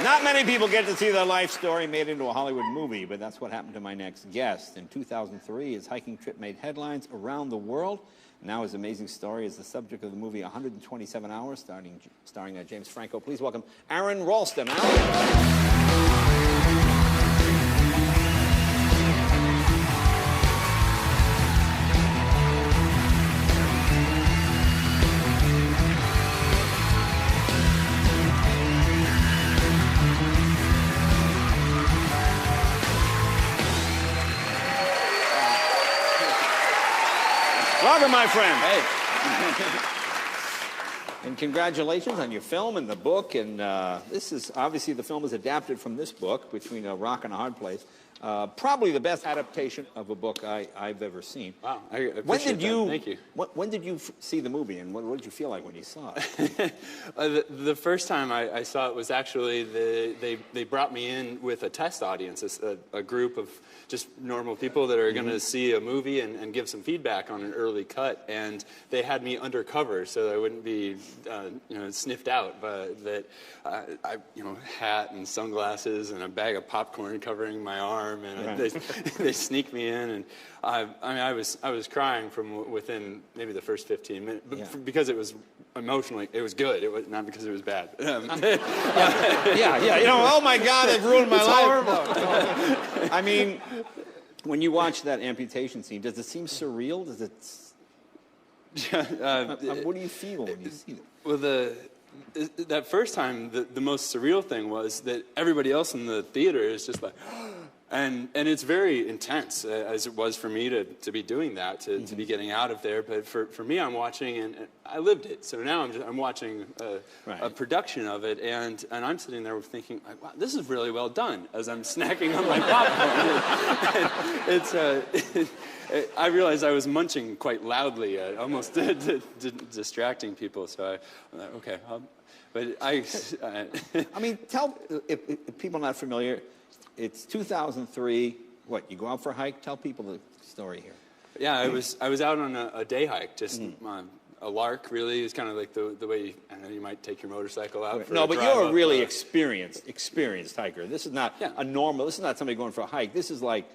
Not many people get to see their life story made into a Hollywood movie, but that's what happened to my next guest. In 2003, his hiking trip made headlines around the world. Now his amazing story is the subject of the movie 127 Hours, starring James Franco. Please welcome Aron Ralston. Welcome, my friend. Hey. And congratulations on your film and the book. And this is, obviously, the film is adapted from this book, Between a Rock and a Hard Place. Probably the best adaptation of a book I've ever seen. Wow, I appreciate that. Thank you. When did you see the movie, and what did you feel like when you saw it? The first time I saw it was actually, they brought me in with a test audience, a group of just normal people that are going to see a movie and give some feedback on an early cut, and they had me undercover so I wouldn't be sniffed out. But hat and sunglasses and a bag of popcorn covering my arm, and they sneaked me in, and I was crying from within maybe the first 15 minutes, because it was emotionally, it was good. It was not because it was bad. Yeah. Oh my God, they've ruined my life. Horrible. I mean, when you watch that amputation scene, does it seem surreal? Does it? What do you feel when you see it? Well, that first time, the most surreal thing was that everybody else in the theater is just like, and it's very intense, as it was for me to be doing that, to be getting out of there. But for me, I'm watching, and I lived it. So now I'm watching a production of it, and I'm sitting there thinking, like, wow, this is really well done, as I'm snacking on my popcorn. I realized I was munching quite loudly, almost distracting people. So I'm like, okay. But I mean, tell, if people are not familiar, it's 2003. What, you go out for a hike? Tell people the story here. Yeah, I was out on a day hike, just a lark, really. It's kind of like the way you might take your motorcycle out. No, but you're a really experienced hiker. This is not a normal. This is not somebody going for a hike. This is like,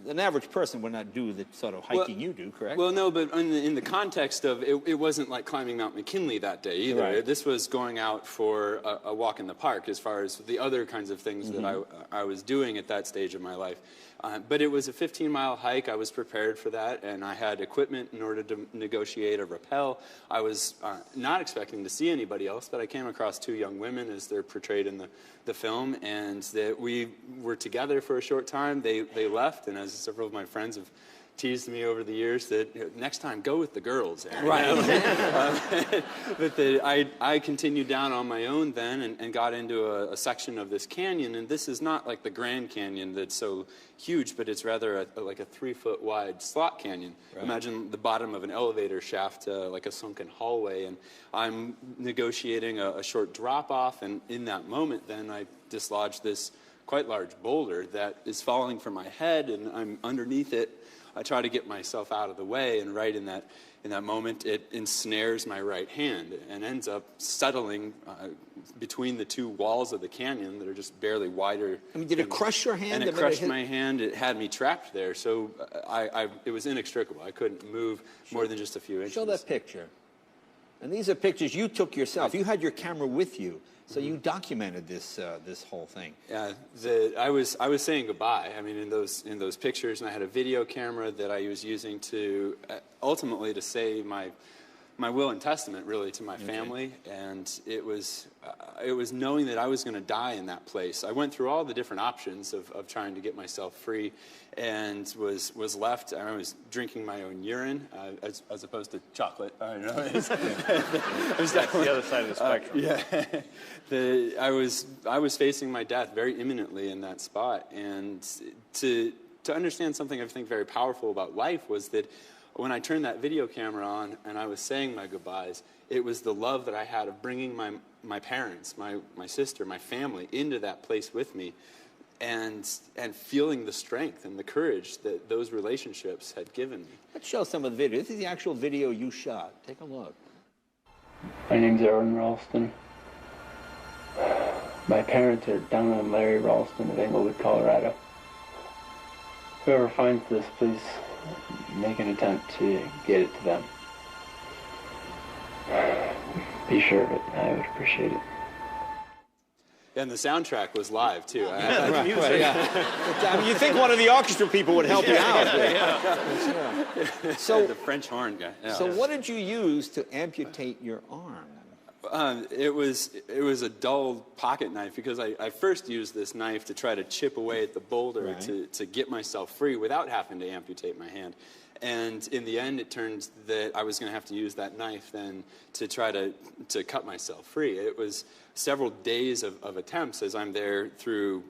an average person would not do the sort of hiking you do, correct? Well, no, but in the context of it wasn't like climbing Mount McKinley that day either. Right. This was going out for a walk in the park, as far as the other kinds of things that I was doing at that stage of my life. But it was a 15-mile hike. I was prepared for that, and I had equipment in order to negotiate a rappel. I was not expecting to see anybody else, but I came across two young women, as they're portrayed in the film, and that we were together for a short time. They left, and as several of my friends have teased me over the years, that next time, go with the girls. Right. But I continued down on my own then, and got into a section of this canyon, and this is not like the Grand Canyon that's so huge, but it's rather like a 3-foot wide slot canyon. Right. Imagine the bottom of an elevator shaft, like a sunken hallway, and I'm negotiating a short drop off, and in that moment then I dislodged this quite large boulder that is falling from my head, and I'm underneath it. I try to get myself out of the way, and right in that moment, it ensnares my right hand and ends up settling between the two walls of the canyon that are just barely wider. I mean, did it crush your hand? And it crushed my hand. It had me trapped there, so it was inextricable. I couldn't move more than just a few inches. Show that picture. And these are pictures you took yourself. You had your camera with you. So you documented this whole thing. Yeah, I was saying goodbye. I mean, in those pictures, and I had a video camera that I was using to ultimately to say my will and testament, really, to my family. And it was knowing that I was going to die in that place. I went through all the different options of trying to get myself free, and was left. I was drinking my own urine as opposed to chocolate. I don't know. That's the other side of the spectrum. Yeah, I was facing my death very imminently in that spot, and to understand something I think very powerful about life was that when I turned that video camera on and I was saying my goodbyes, it was the love that I had of bringing my parents, my sister, my family into that place with me, and feeling the strength and the courage that those relationships had given me. Let's show some of the video. This is the actual video you shot. Take a look. My name's Aron Ralston. My parents are Donna and Larry Ralston of Englewood, Colorado. Whoever finds this, please make an attempt to get it to them. Be sure of it. I would appreciate it. And the soundtrack was live, too. I mean, you think one of the orchestra people would help you out. So, the French horn guy. Yeah. So what did you use to amputate your arm? It was a dull pocket knife, because I first used this knife to try to chip away at the boulder to get myself free without having to amputate my hand. And in the end, it turned that I was going to have to use that knife then to try to cut myself free. It was several days of attempts as I'm there through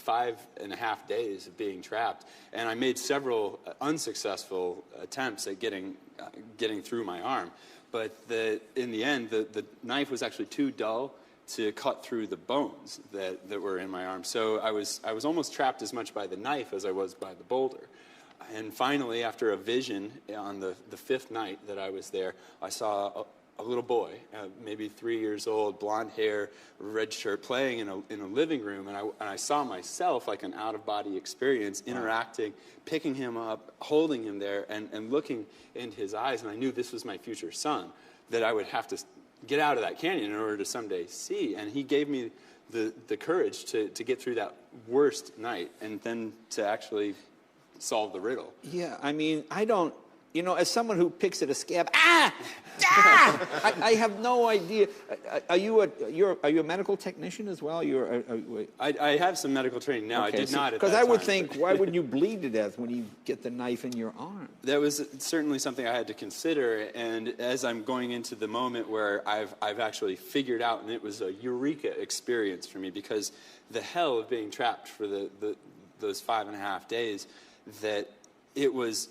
5.5 days of being trapped. And I made several unsuccessful attempts at getting through my arm. But in the end, the knife was actually too dull to cut through the bones that were in my arm. So I was almost trapped as much by the knife as I was by the boulder. And finally, after a vision on the 5th night that I was there, I saw a little boy, maybe 3 years old, blonde hair, red shirt, playing in a living room. And I saw myself, like an out-of-body experience, interacting, picking him up, holding him there, and looking into his eyes. And I knew this was my future son, that I would have to get out of that canyon in order to someday see. And he gave me the courage to get through that worst night and then to actually solve the riddle. Yeah, I mean, I don't, you know, as someone who picks at a scab, I have no idea. Are you a medical technician as well? I have some medical training now. Okay, I did not at that because I would time, think, why wouldn't you bleed to death when you get the knife in your arm? That was certainly something I had to consider, and as I'm going into the moment where I've actually figured out, and it was a eureka experience for me, because the hell of being trapped for those 5.5 days, that it was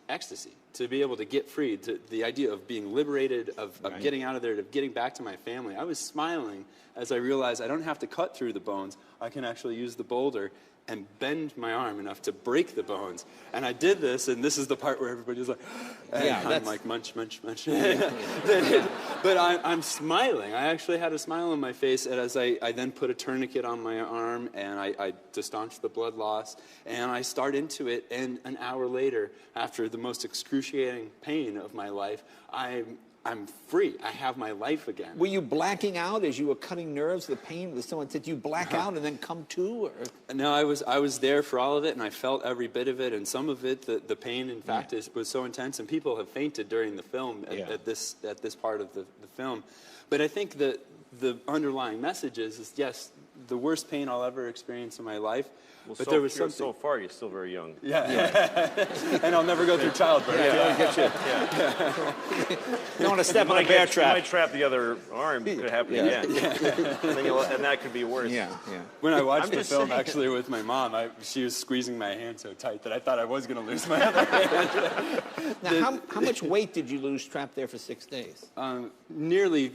ecstasy to be able to get free, to the idea of being liberated, of getting out of there, of getting back to my family. I was smiling as I realized I don't have to cut through the bones. I can actually use the boulder and bend my arm enough to break the bones. And I did this, and this is the part where everybody's like, I'm like, munch, munch, munch. But I'm smiling. I actually had a smile on my face, and as I then put a tourniquet on my arm, and to staunch the blood loss, and I start into it, and an hour later, after the most excruciating pain of my life, I'm free. I have my life again. Were you blacking out as you were cutting nerves? The pain, was someone said you black out and then come to? Or? No, I was there for all of it, and I felt every bit of it. And some of it, the pain, in fact, was so intense, and people have fainted during the film at this part of the film. But I think that the underlying message is yes, the worst pain I'll ever experience in my life. Well, but there was something. So far, you're still very young. Yeah. And I'll never go through childbirth. You don't want to step on a bear trap. You might trap the other arm. It could happen again. And that could be worse. Yeah. When I watched the film, actually, with my mom, she was squeezing my hand so tight that I thought I was going to lose my other hand. Now, how much weight did you lose trapped there for 6 days? Nearly,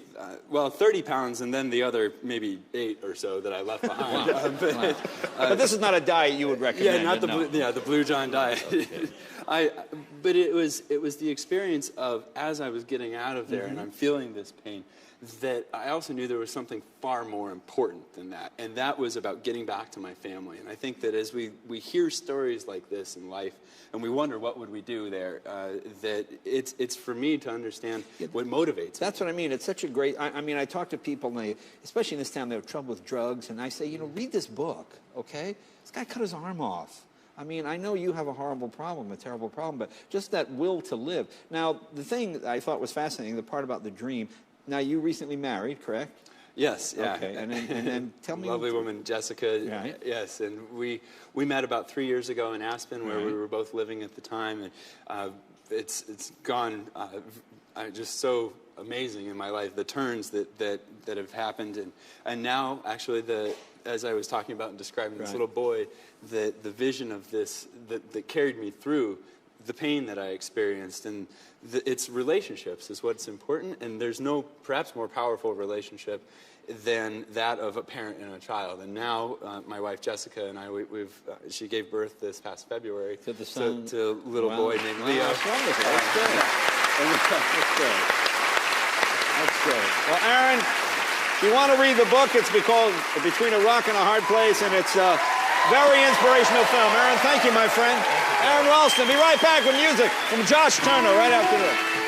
30 pounds, and then the other maybe 8 or so that I left behind. Wow. But this is not a diet you would recommend. Yeah, not the Blue John diet. Okay. But it was the experience of, as I was getting out of there and I'm feeling this pain, that I also knew there was something far more important than that, and that was about getting back to my family. And I think that as we hear stories like this in life, and we wonder what would we do there, that it's for me to understand what motivates That's me. what I mean. It's such a great, I mean, I talk to people, and especially in this town, they have trouble with drugs, and I say, read this book, okay? This guy cut his arm off. I mean, I know you have a horrible problem, a terrible problem, but just that will to live. Now, the thing I thought was fascinating, the part about the dream, now you recently married, correct? Yes, yeah. Okay, and then tell me. Lovely woman, Jessica. Right. Yes, and we met about 3 years ago in Aspen, where we were both living at the time, and it's gone just so amazing in my life, the turns that have happened, and now actually as I was talking about and describing this little boy, the vision of this that carried me through the pain that I experienced, and it's relationships is what's important, and there's no perhaps more powerful relationship than that of a parent and a child. And now my wife Jessica and I, she gave birth this past February to the son, to a little boy named Leo. That's wonderful. That's good. That's good. That's good. Well, Aron, If you want to read the book, it's called Between a Rock and a Hard Place, and it's a very inspirational film. Aron, thank you, my friend. Aron Ralston. Be right back with music from Josh Turner right after this.